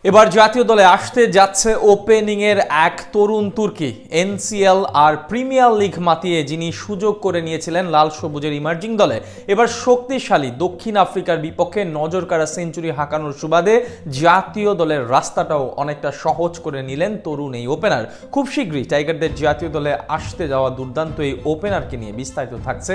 এবার জাতীয় দলে আসতে যাচ্ছে ওপেনিং এর এক তরুণ তুর্কি। এনসিএল আর প্রিমিয়ার লিগ মাতিয়ে যিনি সুযোগ করে নিয়েছিলেন লাল সবুজের ইমার্জিং দলে, এবার শক্তিশালী দক্ষিণ আফ্রিকার বিপক্ষে নজরকাড়া সেঞ্চুরি হাঁকানোর সুবাদে জাতীয় দলের রাস্তাটাও অনেকটা সহজ করে নিলেন তরুণ এই ওপেনার। খুব শীঘ্রই টাইগারদের জাতীয় দলে আসতে যাওয়া দুর্দান্ত এই ওপেনারকে নিয়ে বিস্তারিত থাকছে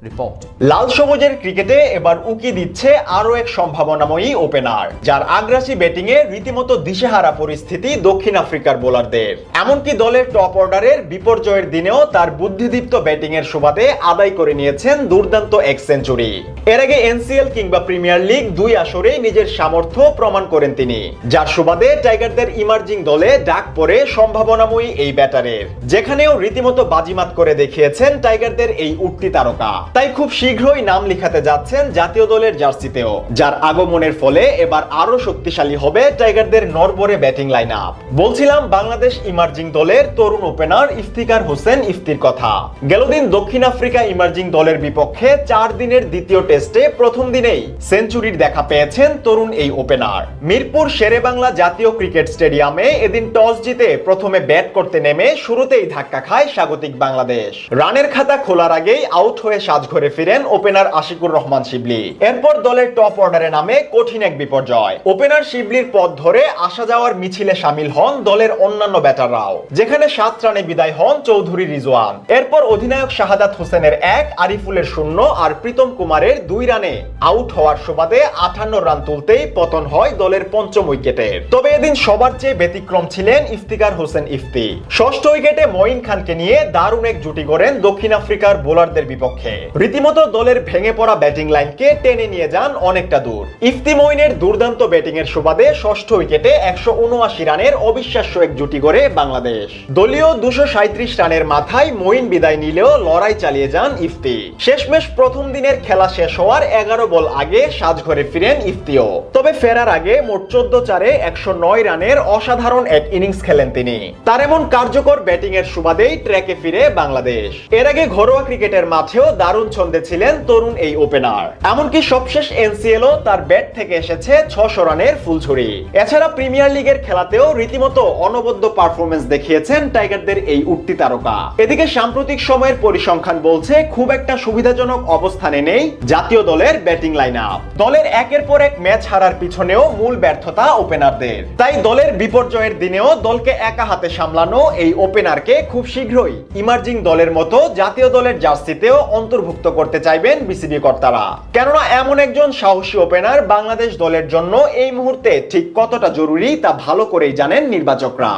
রিপোর্ট। লাল সবুজের ক্রিকেটে এবার উকি দিচ্ছে আরো এক সম্ভাবনাময়ী ওপেনার, যার আগ্রাসী ব্যাটিংয়ে রীতিমতো দিশেহারা পরিস্থিতি দক্ষিণ আফ্রিকার বোলারদের। এমনকি দলের টপ অর্ডারের বিপর্যয়ের দিনেও তার বুদ্ধিদীপ্ত ব্যাটিং এর সুবাদে আদায় করে নিয়েছেন দুর্দান্ত এক সেঞ্চুরি। এর আগে এনসিএল কিংবা প্রিমিয়ার লিগ দুই আসরেই নিজের সামর্থ্য প্রমাণ করেন তিনি, যার সুবাদে টাইগারদের ইমার্জিং দলে ডাক পড়ে সম্ভাবনাময়ী এই ব্যাটারের, যেখানেও রীতিমতো বাজিমাত করে দেখিয়েছেন টাইগারদের এই উঠতি তারকা। তাই খুব শীঘ্রই নাম লিখাতে যাচ্ছেন জাতীয় দলের জার্সিতেও, যার আগমনের ফলে এবার আরো শক্তিশালী হবে টাইগারদের নড়বড়ে ব্যাটিং লাইন আপ। বলছিলাম বাংলাদেশ ইমার্জিং দলের তরুণ ওপেনার ইফতিকার হোসেন ইফতির কথা। গেল দিন দক্ষিণ আফ্রিকা ইমার্জিং দলের বিপক্ষে 4 দিনের দ্বিতীয় টেস্টে প্রথম দিনেই সেঞ্চুরির দেখা পেয়েছেন তরুণ এই ওপেনার। মিরপুর শেরেবাংলা জাতীয় ক্রিকেট স্টেডিয়ামে এদিন টস জিতে প্রথমে ব্যাট করতে নেমে শুরুতেই ধাক্কা খায় স্বাগতিক বাংলাদেশ। রানের খাতা খোলার আগেই আউট হয়ে সাজঘরে ফিরেন ওপেনার আশিকুর রহমান শিবলি। এরপর দলের টপ অর্ডারে নামে কঠিন এক বিপর্যয়। ওপেনার শিবলির পথ ধরে আসা যাওয়ার মিছিলে সামিল হন দলের অন্যান্য ব্যাটাররাও, যেখানে 7 রানে বিদায় হন চৌধুরী রিজওয়ান। এরপর অধিনায়ক শাহাদাত হোসেনের 1, আরিফুলের 0 আর প্রীতম কুমারের 2 রানে আউট হওয়ার সুবাদে 58 রান তুলতেই পতন হয় দলের পঞ্চম উইকেটের। তবে এদিন সবার চেয়ে ব্যতিক্রম ছিলেন ইফতিকার হোসেন ইফতি। ষষ্ঠ উইকেটে মঈন খানকে নিয়ে দারুণ এক জুটি গড়েন দক্ষিণ আফ্রিকার বোলারদের বিপক্ষে। রীতিমতো দলের ভেঙে পড়া ব্যাটিং লাইনকে টেনে নিয়ে যান অনেকটা দূর। ইফতি মঈনের দুর্দান্ত ব্যাটিং এর সুবাদে ষষ্ঠ উইকেটে 179 রানের অবিশ্বাস্য এক জুটি গড়ে বাংলাদেশ। দলীয় 237 রানের মাথায় মঈন বিদায় নিলেও লড়াই চালিয়ে যান ইফতি। শেষমেশ প্রথম দিনের খেলা শেষ হওয়ার 11 বল আগে সাজঘরে ফিরেন ইফতিও। তবে ফেরার আগে মোট 14 109 রানের অসাধারণ এক ইনিংস খেলেন তিনি। তার এমন কার্যকর ব্যাটিং এর সুবাদেই ট্র্যাকে ফিরে বাংলাদেশ। এর আগে ঘরোয়া ক্রিকেটের মাঠেও দারুণ ছন্দে ছিলেন তরুণ এই ওপেনার। এমনকি সবশেষ এনসিএলও তার ব্যাট থেকে এসেছে 600 রানের ফুলঝুরি। এছাড়া প্রিমিয়ার লিগের খেলাতেও রীতিমতো অনবদ্য পারফরমেন্স দেখিয়েছেন টাইগারদের এই উঠতি তারকা। এদিকে সাম্প্রতিক সময়ের পরিসংখ্যান বলছে খুব একটা সুবিধাজনক অবস্থানে নেই জাতীয় দলের ব্যাটিং লাইন আপ। দলের একের পর এক ম্যাচ হারার পিছনেও মূল ব্যর্থতা ওপেনারদের। তাই দলের বিপর্যয়ের দিনেও দলকে একা হাতে সামলানো এই ওপেনারকে খুব শীঘ্রই ইমার্জিং দলের মতো জাতীয় দলের জার্সিতেও অন্তর্ভুক্ত করতে চাইবেন বিসিবি কর্তারা। কেননা এমন একজন সাহসী ওপেনার বাংলাদেশ দলের জন্য এই মুহূর্তে ঠিক কতটা জরুরি তা ভালো করেই জানেন নির্বাচকরা।